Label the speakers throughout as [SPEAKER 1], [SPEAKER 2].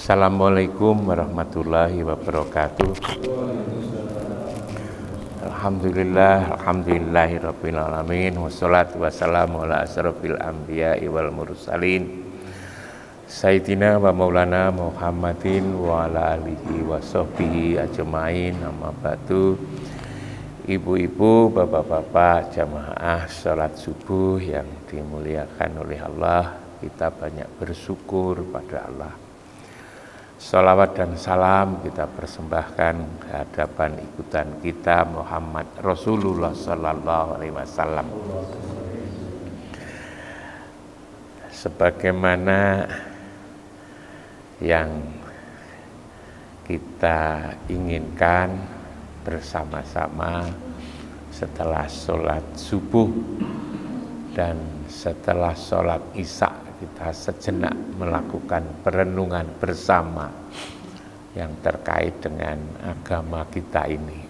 [SPEAKER 1] Assalamualaikum warahmatullahi wabarakatuh. Alhamdulillahirabbil alamin, wassalatu wassalamu ala asrofil anbiya'i wal mursalin Sayyidina wa maulana Muhammadin wa ala alihi wa sahbihi ajmain. Amma ba'du. Ibu-ibu, bapak-bapak, jamaah salat subuh yang dimuliakan oleh Allah, kita banyak bersyukur pada Allah. Salawat dan salam kita persembahkan ke hadapan ikutan kita Muhammad Rasulullah Sallallahu Alaihi Wasallam. Sebagaimana yang kita inginkan bersama-sama setelah sholat subuh dan setelah sholat isya, kita sejenak melakukan perenungan bersama yang terkait dengan agama kita ini.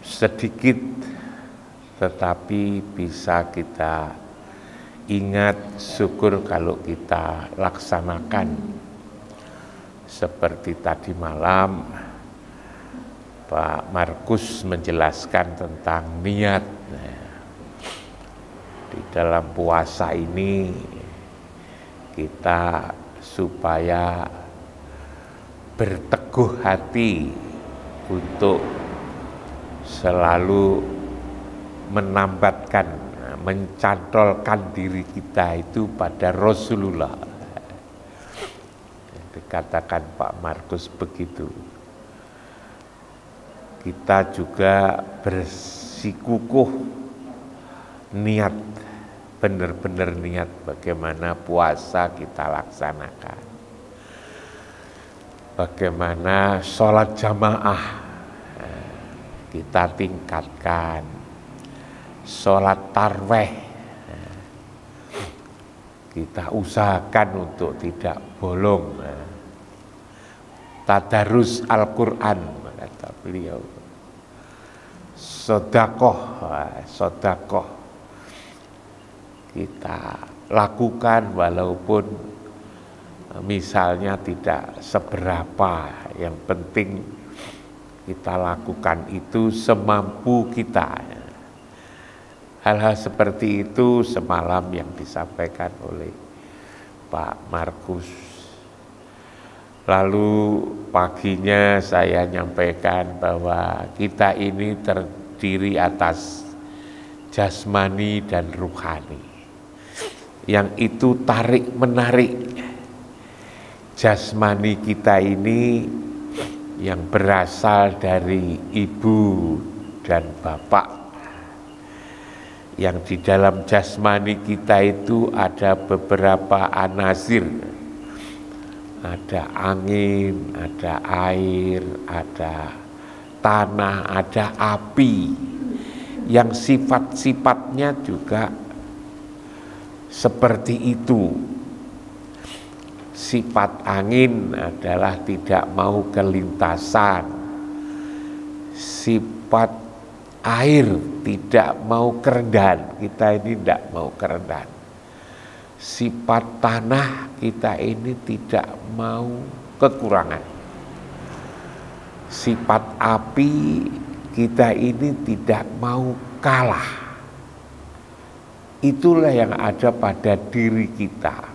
[SPEAKER 1] Sedikit tetapi bisa kita ingat, syukur kalau kita laksanakan. Seperti tadi malam Pak Markus menjelaskan tentang niat. Di dalam puasa ini kita supaya berteguh hati untuk selalu menambatkan, mencantolkan diri kita itu pada Rasulullah. Dikatakan Pak Markus begitu. Kita juga bersikukuh niat, benar-benar niat bagaimana puasa kita laksanakan, bagaimana sholat jamaah kita tingkatkan, sholat tarweh kita usahakan untuk tidak bolong, tadarus Al-Quran kata beliau, sodakoh kita lakukan walaupun misalnya tidak seberapa, yang penting kita lakukan itu semampu kita. Hal-hal seperti itu semalam yang disampaikan oleh Pak Markus. Lalu paginya saya nyampaikan bahwa kita ini terdiri atas jasmani dan ruhani, yang itu tarik menarik. Jasmani kita ini yang berasal dari ibu dan bapak, yang di dalam jasmani kita itu ada beberapa anasir, ada angin, ada air, ada tanah, ada api, yang sifat-sifatnya juga seperti itu. Sifat angin adalah tidak mau kelintasan, sifat air tidak mau kerendahan, kita ini tidak mau kerendahan. Sifat tanah kita ini tidak mau kekurangan. Sifat api kita ini tidak mau kalah. Itulah yang ada pada diri kita.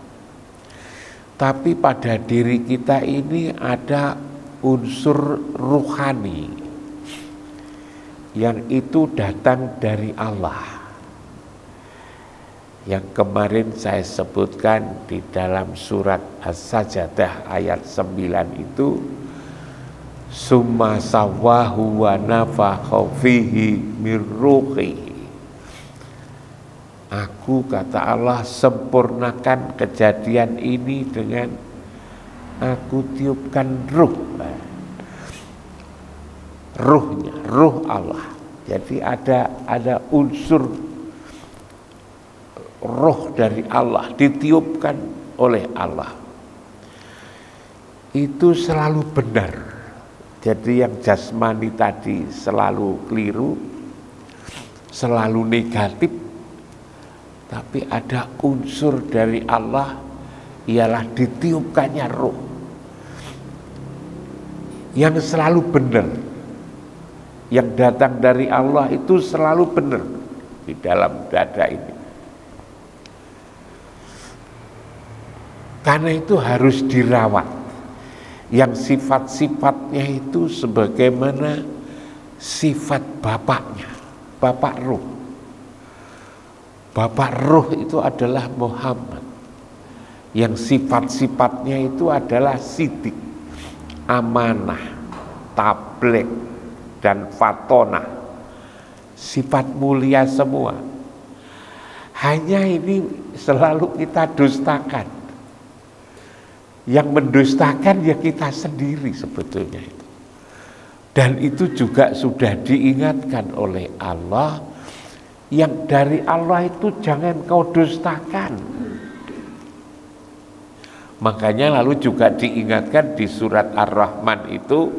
[SPEAKER 1] Tapi pada diri kita ini ada unsur ruhani. yang itu datang dari Allah. Yang kemarin saya sebutkan di dalam surat As-Sajdah ayat 9 itu, summa sawwahu wa nafakha fihi min ruhihi. Aku, kata Allah, sempurnakan kejadian ini dengan aku tiupkan ruhnya, ruh Allah. Jadi ada unsur roh dari Allah ditiupkan oleh Allah. Itu selalu benar. Jadi yang jasmani tadi selalu keliru, selalu negatif. Tapi ada unsur dari Allah, ialah ditiupkannya roh yang selalu benar. Yang datang dari Allah itu selalu benar di dalam dada ini. Karena itu harus dirawat. Yang sifat-sifatnya itu sebagaimana sifat bapaknya, bapak ruh. Bapak ruh itu adalah Muhammad. Yang sifat-sifatnya itu adalah sidik, amanah, tabligh, dan fatonah. Sifat mulia semua. Hanya ini selalu kita dustakan. Yang mendustakan ya kita sendiri sebetulnya itu. Dan itu juga sudah diingatkan oleh Allah, yang dari Allah itu jangan kau dustakan. Makanya lalu juga diingatkan di surat Ar-Rahman itu,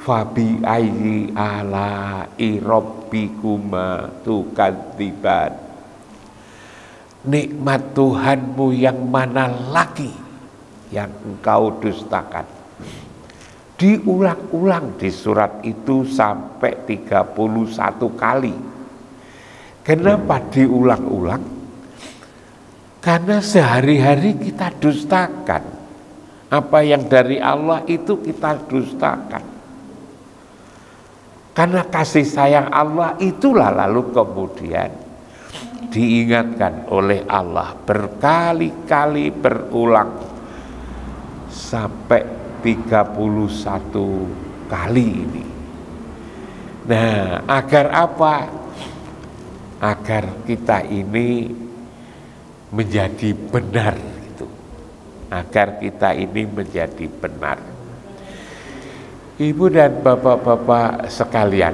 [SPEAKER 1] fabi ayyi ala'i rabbikuma tukadziban. Nikmat Tuhanmu yang mana lagi yang engkau dustakan? Diulang-ulang di surat itu sampai 31 kali. Kenapa diulang-ulang? Karena sehari-hari kita dustakan. Apa yang dari Allah itu kita dustakan. Karena kasih sayang Allah itulah lalu kemudian diingatkan oleh Allah berkali-kali berulang sampai 31 kali ini. Nah, agar apa? Agar kita ini menjadi benar gitu. Agar kita ini menjadi benar. Ibu dan bapak-bapak sekalian,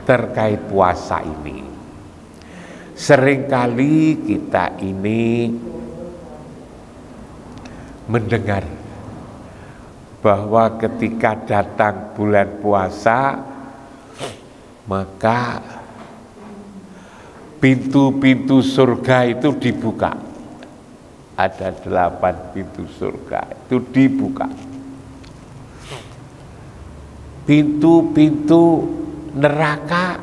[SPEAKER 1] terkait puasa ini, seringkali kita ini mendengar bahwa ketika datang bulan puasa, maka pintu-pintu surga itu dibuka. Ada 8 pintu surga itu dibuka. Pintu-pintu neraka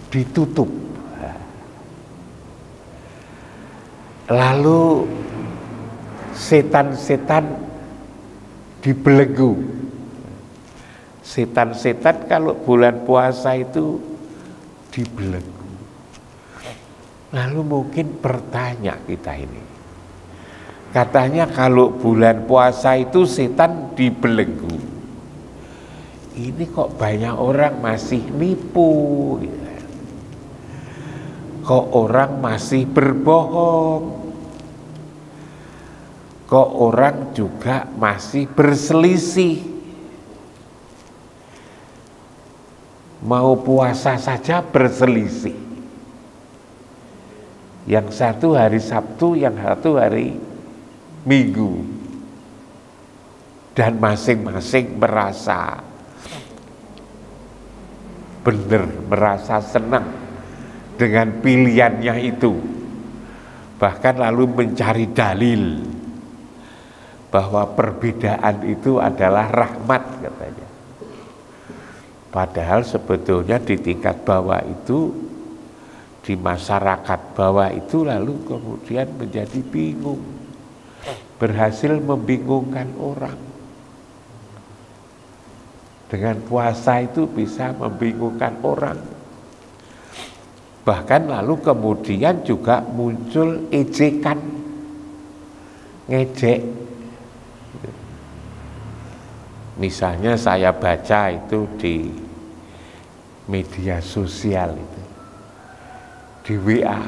[SPEAKER 1] ditutup. Lalu setan-setan dibelenggu. Setan-setan kalau bulan puasa itu dibelenggu. Lalu mungkin bertanya kita ini, katanya kalau bulan puasa itu setan dibelenggu, ini kok banyak orang masih nipu gitu. Kok orang masih berbohong, kok orang juga masih berselisih, mau puasa saja berselisih. Yang satu hari Sabtu, yang satu hari Minggu. Dan masing-masing merasa benar, merasa senang dengan pilihannya itu. Bahkan lalu mencari dalil bahwa perbedaan itu adalah rahmat katanya. Padahal sebetulnya di tingkat bawah itu, di masyarakat bawah itu lalu kemudian menjadi bingung, berhasil membingungkan orang. dengan puasa itu bisa membingungkan orang. Bahkan lalu kemudian juga muncul ejekan, ngejek. Misalnya saya baca itu di media sosial itu, di WA,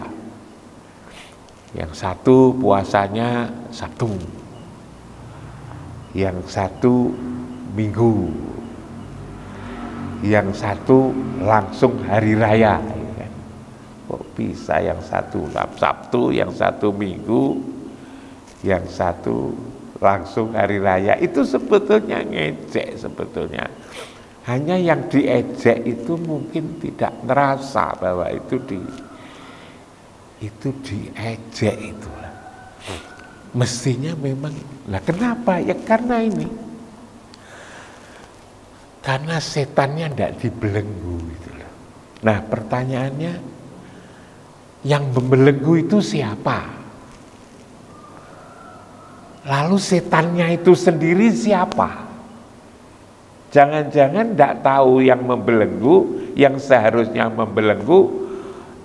[SPEAKER 1] yang satu puasanya Sabtu, yang satu Minggu, yang satu langsung hari raya. Kok bisa yang satu Sabtu, yang satu Minggu, yang satu langsung hari raya? Itu sebetulnya ngejek sebetulnya. Hanya yang diejek itu mungkin tidak merasa bahwa itu diejek itulah. Mestinya memang, lah kenapa? Ya karena ini. Karena setannya tidak dibelenggu gitu loh. Nah pertanyaannya, yang membelenggu itu siapa? Lalu setannya itu sendiri siapa? Jangan-jangan tidak tahu yang membelenggu, yang seharusnya membelenggu,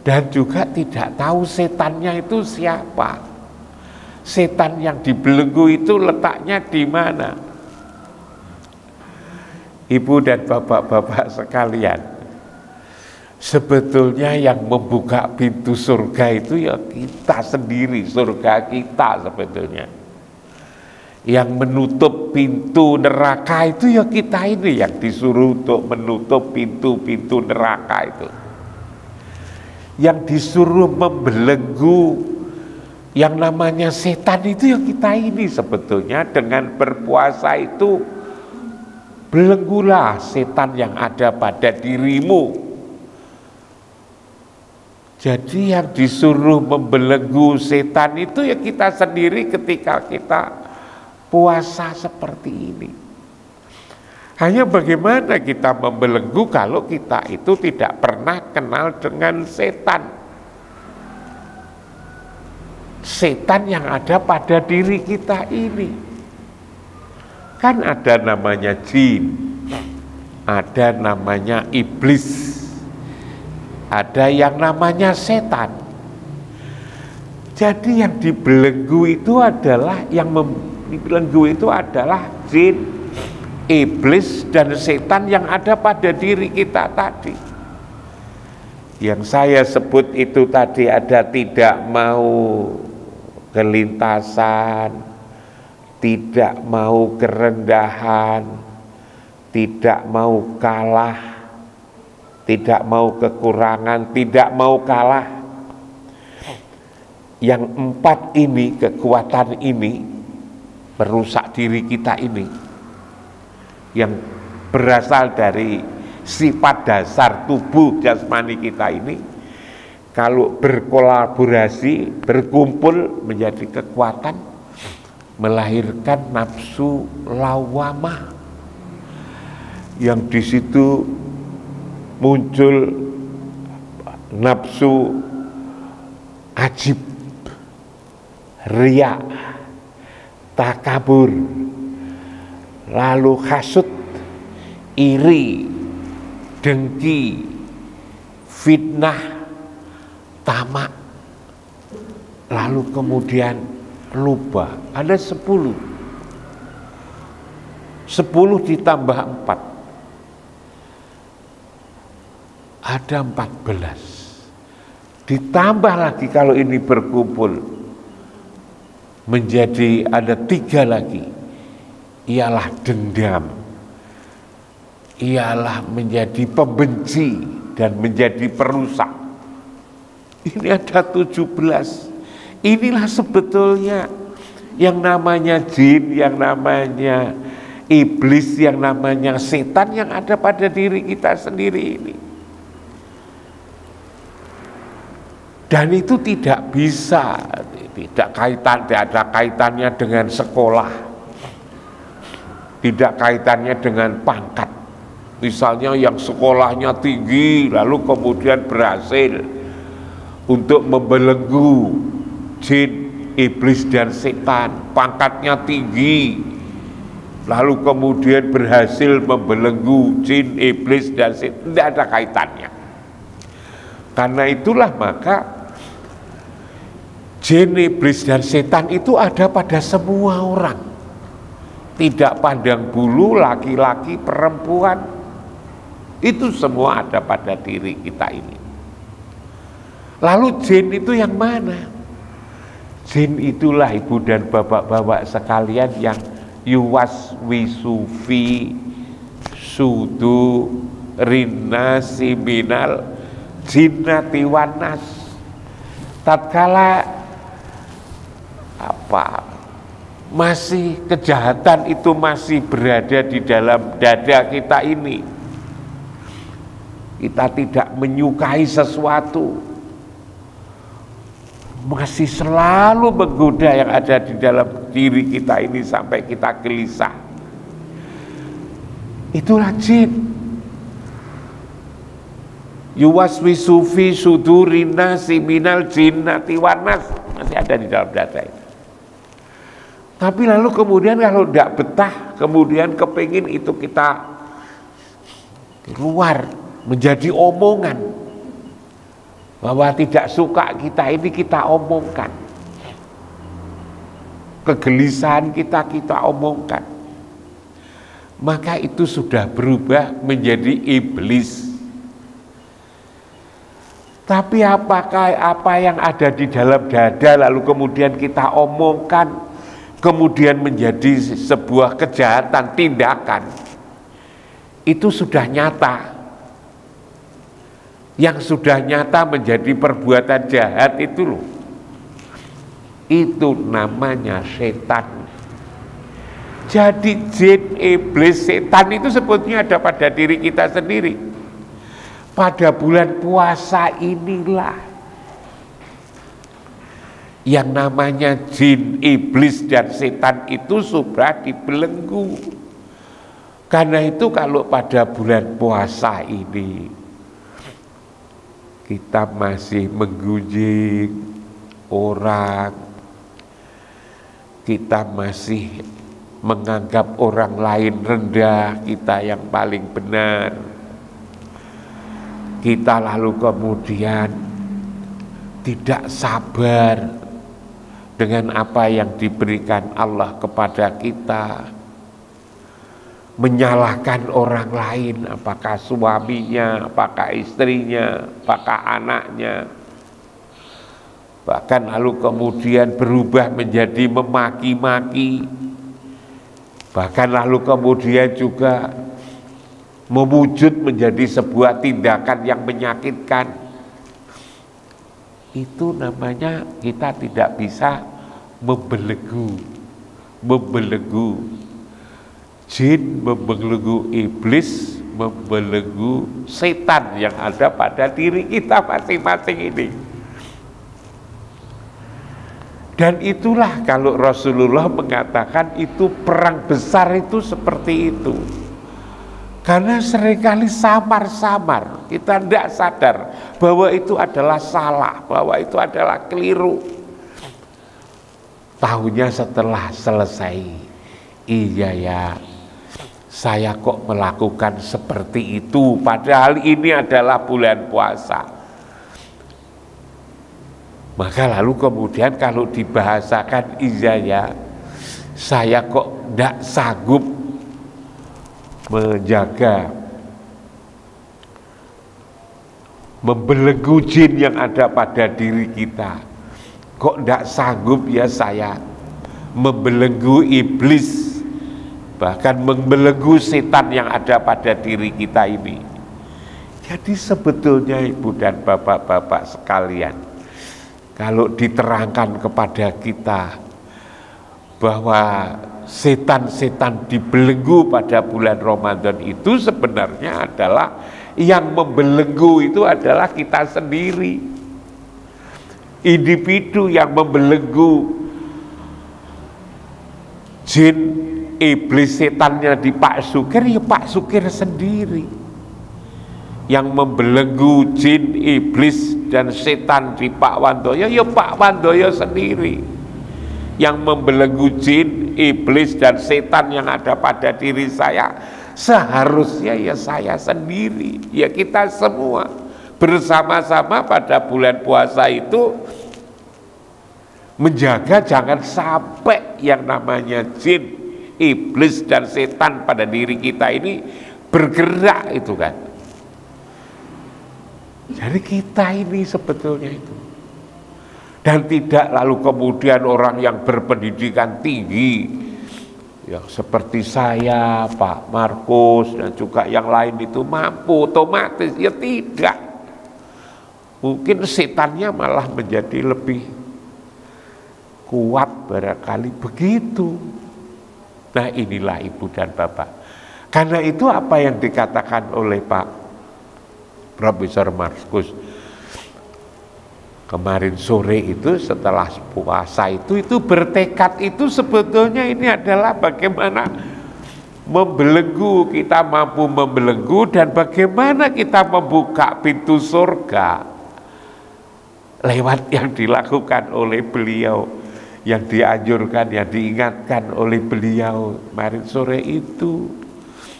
[SPEAKER 1] dan juga tidak tahu setannya itu siapa. Setan yang dibelenggu itu letaknya di mana? Ibu dan bapak-bapak sekalian, sebetulnya yang membuka pintu surga itu ya kita sendiri, surga kita sebetulnya. Yang menutup pintu neraka itu ya kita ini, yang disuruh untuk menutup pintu-pintu neraka itu. Yang disuruh membelenggu yang namanya setan itu ya kita ini sebetulnya. Dengan berpuasa itu belenggulah setan yang ada pada dirimu. Jadi yang disuruh membelenggu setan itu ya kita sendiri ketika kita puasa seperti ini. Hanya bagaimana kita membelenggu kalau kita itu tidak pernah kenal dengan setan. Setan yang ada pada diri kita ini. Kan ada namanya jin, ada namanya iblis, ada yang namanya setan. Jadi yang dibelenggu itu adalah dibelenggu itu adalah jin, iblis, dan setan yang ada pada diri kita tadi. Yang saya sebut itu tadi ada tidak mau kelintasan, tidak mau kerendahan, tidak mau kalah, tidak mau kekurangan, tidak mau kalah. Yang empat ini, kekuatan ini merusak diri kita ini, yang berasal dari sifat dasar tubuh jasmani kita ini, kalau berkolaborasi, berkumpul menjadi kekuatan, melahirkan nafsu lawamah, yang di situ muncul nafsu ajib, riya, takabur, lalu hasud, iri, dengki, fitnah, tamak, lalu kemudian lupa. Ada 10 ditambah 4 ada 14. Ditambah lagi kalau ini berkumpul menjadi ada 3 lagi, ialah dendam, ialah menjadi pembenci dan menjadi perusak. Ini ada 17. Inilah sebetulnya yang namanya jin, yang namanya iblis, yang namanya setan yang ada pada diri kita sendiri ini. Dan itu tidak bisa, tidak ada kaitannya dengan sekolah, tidak kaitannya dengan pangkat. Misalnya yang sekolahnya tinggi lalu kemudian berhasil untuk membelenggu jin, iblis, dan setan, pangkatnya tinggi, lalu kemudian berhasil membelenggu jin, iblis dan setan, tidak ada kaitannya. Karena itulah maka jin, iblis dan setan itu ada pada semua orang, tidak pandang bulu, laki-laki, perempuan, itu semua ada pada diri kita ini. Lalu jin itu yang mana? Jin itulah ibu dan bapak-bapak sekalian yang yuwaswisufi sudu rinasi minal jinnati wanas. Tatkala masih kejahatan itu masih berada di dalam dada kita ini, kita tidak menyukai sesuatu, masih selalu menggoda yang ada di dalam diri kita ini sampai kita gelisah, itulah jin. Yuwaswisu fi sudurina siminal jinnati wanas, masih ada di dalam dada itu. Tapi lalu kemudian kalau tidak betah, kemudian kepingin itu kita keluar menjadi omongan, bahwa tidak suka kita ini kita omongkan, kegelisahan kita omongkan, maka itu sudah berubah menjadi iblis. Tapi apakah apa yang ada di dalam dada lalu kemudian kita omongkan, kemudian menjadi sebuah kejahatan, tindakan, itu sudah nyata. Yang sudah nyata menjadi perbuatan jahat itu loh, itu namanya setan. Jadi jin, iblis, setan itu sebetulnya ada pada diri kita sendiri. Pada bulan puasa inilah yang namanya jin, iblis, dan setan itu sudah dibelenggu. Karena itu kalau pada bulan puasa ini kita masih menggunjing orang, kita masih menganggap orang lain rendah, kita yang paling benar, kita lalu kemudian tidak sabar dengan apa yang diberikan Allah kepada kita, menyalahkan orang lain, apakah suaminya, apakah istrinya, apakah anaknya, bahkan lalu kemudian berubah menjadi memaki-maki, bahkan lalu kemudian juga mewujud menjadi sebuah tindakan yang menyakitkan. Itu namanya kita tidak bisa membelenggu jin, membelenggu iblis, membelenggu setan yang ada pada diri kita masing-masing ini. Dan itulah kalau Rasulullah mengatakan itu perang besar itu seperti itu. Karena seringkali samar-samar, kita tidak sadar bahwa itu adalah salah, bahwa itu adalah keliru. Tahunya setelah selesai, iya ya, saya kok melakukan seperti itu, padahal ini adalah bulan puasa. Maka lalu kemudian kalau dibahasakan, iya ya, saya kok tidak sanggup menjaga, membelenggu jin yang ada pada diri kita, kok tidak sanggup ya saya membelenggu iblis, bahkan membelenggu setan yang ada pada diri kita ini. Jadi sebetulnya ibu dan bapak-bapak sekalian, kalau diterangkan kepada kita bahwa setan-setan dibelenggu pada bulan Ramadan itu sebenarnya adalah yang membelenggu itu adalah kita sendiri. Individu yang membelenggu jin, iblis, setannya di Pak Sukir, ya Pak Sukir sendiri. Yang membelenggu jin, iblis, dan setan di Pak Wandoyo, ya Pak Wandoyo sendiri. yang membelenggu jin, iblis dan setan yang ada pada diri saya, seharusnya ya saya sendiri, ya kita semua bersama-sama pada bulan puasa itu menjaga jangan sampai yang namanya jin, iblis dan setan pada diri kita ini bergerak itu kan. Jadi kita ini sebetulnya itu. Dan tidak lalu kemudian orang yang berpendidikan tinggi yang seperti saya, Pak Markus dan juga yang lain itu mampu otomatis, ya tidak. Mungkin setannya malah menjadi lebih kuat barangkali begitu. Nah inilah Ibu dan Bapak. Karena itu apa yang dikatakan oleh Pak Profesor Markus kemarin sore itu setelah puasa itu bertekad itu sebetulnya ini adalah bagaimana membelenggu, kita mampu membelenggu dan bagaimana kita membuka pintu surga lewat yang dilakukan oleh beliau, yang dianjurkan, yang diingatkan oleh beliau kemarin sore itu,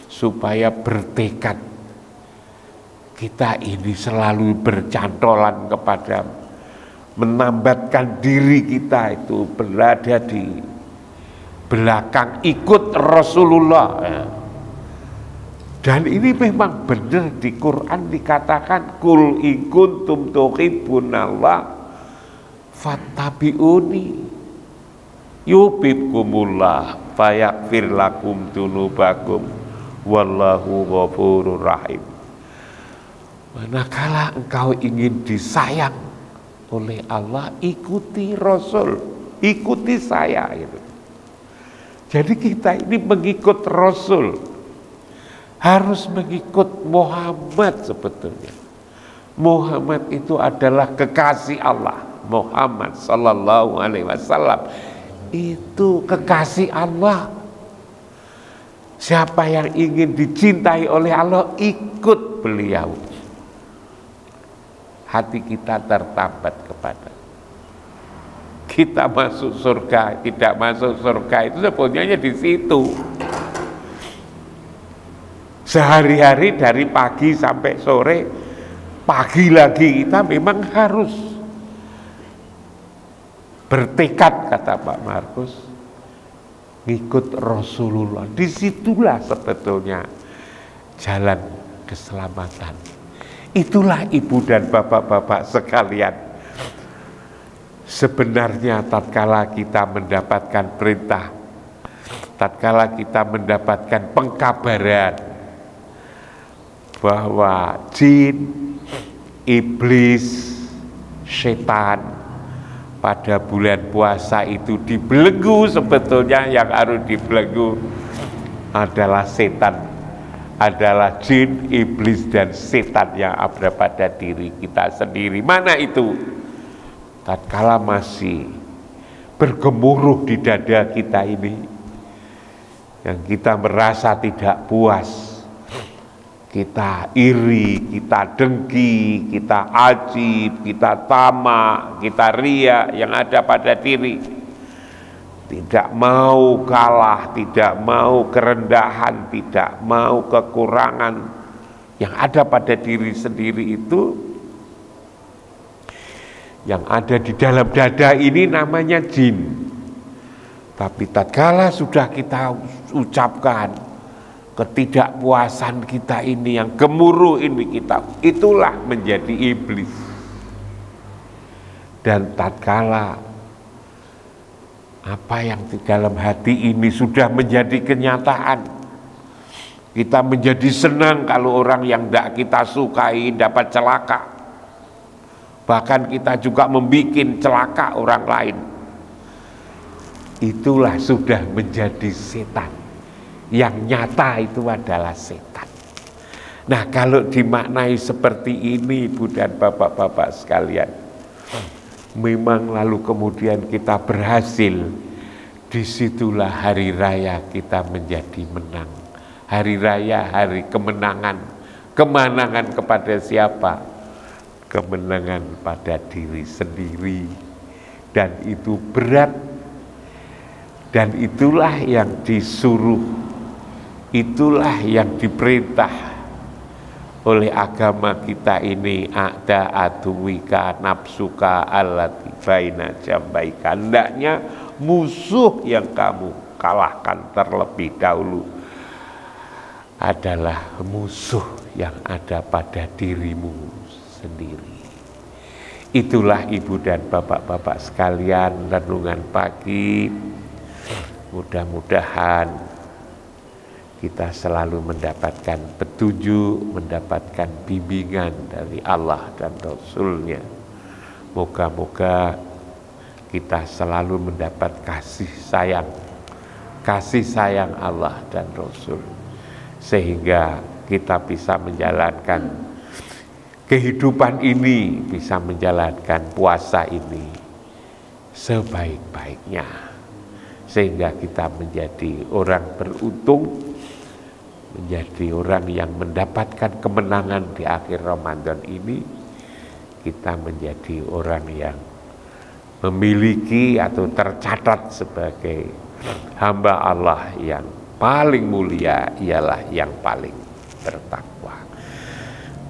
[SPEAKER 1] supaya bertekad kita ini selalu bercantolan kepada menambatkan diri kita itu berada di belakang ikut Rasulullah ya. Dan ini memang benar di Quran dikatakan kul in kuntum tuhibbunallah fattabi'uni yuhibbukumullah fayaghfir lakum dzunubakum wallahu ghafurur rahim. Manakala engkau ingin disayang oleh Allah, ikuti Rasul, ikuti saya gitu. Jadi kita ini mengikut Rasul, harus mengikut Muhammad sebetulnya. Muhammad itu adalah kekasih Allah. Muhammad sallallahu alaihi wasallam itu kekasih Allah. Siapa yang ingin dicintai oleh Allah, ikut beliau. Hati kita tertambat kepada kita masuk surga, tidak masuk surga itu sebetulnya di situ. Sehari-hari dari pagi sampai sore, pagi lagi kita memang harus bertekad, kata Pak Markus, ngikut Rasulullah. Disitulah sebetulnya jalan keselamatan. Itulah Ibu dan Bapak-bapak sekalian. Sebenarnya tatkala kita mendapatkan perintah, tatkala kita mendapatkan pengkabaran bahwa jin, iblis, setan pada bulan puasa itu dibelenggu, sebetulnya yang harus dibelenggu adalah setan, adalah jin, iblis dan setan yang ada pada diri kita sendiri. Mana itu? Tatkala masih bergemuruh di dada kita ini, yang kita merasa tidak puas, kita iri, kita dengki, kita ajib, kita tamak, kita ria yang ada pada diri. Tidak mau kalah, tidak mau kerendahan, tidak mau kekurangan yang ada pada diri sendiri itu, yang ada di dalam dada ini namanya jin. Tapi tatkala sudah kita ucapkan ketidakpuasan kita ini, yang gemuruh ini kita, itulah menjadi iblis. Dan tatkala apa yang di dalam hati ini sudah menjadi kenyataan, kita menjadi senang kalau orang yang tidak kita sukai dapat celaka, bahkan kita juga membuat celaka orang lain. Itulah sudah menjadi setan. Yang nyata itu adalah setan. Nah, kalau dimaknai seperti ini Ibu dan Bapak-bapak sekalian, memang lalu kemudian kita berhasil. Disitulah hari raya kita menjadi menang. Hari raya, hari kemenangan. Kemenangan kepada siapa? Kemenangan pada diri sendiri. Dan itu berat. Dan itulah yang disuruh, itulah yang diperintah oleh agama kita ini. Ada aduwika nafsuka allati baina jambaika. Hendaknya musuh yang kamu kalahkan terlebih dahulu adalah musuh yang ada pada dirimu sendiri. Itulah ibu dan bapak-bapak sekalian, renungan pagi. Mudah-mudahan kita selalu mendapatkan petunjuk, mendapatkan bimbingan dari Allah dan Rasul-Nya. Moga-moga kita selalu mendapat kasih sayang Allah dan Rasul, sehingga kita bisa menjalankan kehidupan ini, bisa menjalankan puasa ini sebaik-baiknya, sehingga kita menjadi orang beruntung, menjadi orang yang mendapatkan kemenangan di akhir Ramadan ini. Kita menjadi orang yang memiliki atau tercatat sebagai hamba Allah yang paling mulia, ialah yang paling bertakwa.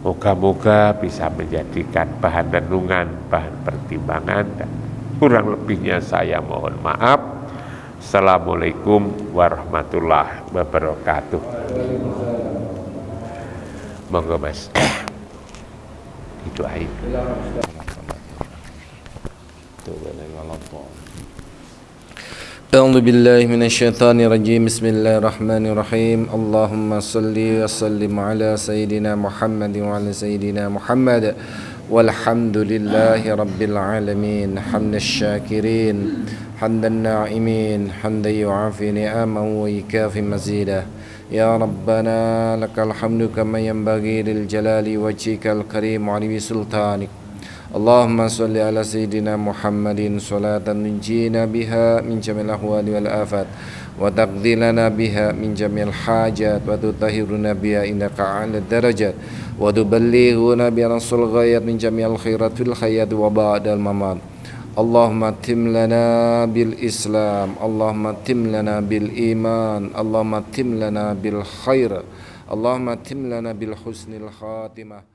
[SPEAKER 1] Moga-moga bisa menjadikan bahan renungan, bahan pertimbangan, dan kurang lebihnya saya mohon maaf. Assalamualaikum warahmatullahi wabarakatuh. Monggo Mas, didoain.
[SPEAKER 2] A'udzu billahi minasyaitonir rajim. Bismillahirrahmanirrahim. Allahumma shalli wa sallim ala sayidina Muhammad wa ala sayidina Muhammad. Walhamdulillahi rabbil alamin. Hamdash syakirin, hamdan na'imin, hamdan yu'afi ni'amahu wa yukafi mazidah. Ya Rabbana lakal hamdu kama yanbaghi lil jalali wajhikal karim wa li sultanik. Allahumma salli ala sayyidina Muhammadin salatan tunjina biha min jamil ahwali wal afat wa taqdi lana biha min jamil hajat wa tutahhiruna biha innaka 'ala darajat wa tuballighuna bi rasul ghayat min jamil khairat fil hayat wa ba'dal mamat. Allahumma tim lana bil Islam, Allahumma tim lana bil iman, Allahumma tim lana bil khair, Allahumma tim lana bil husnil khatimah.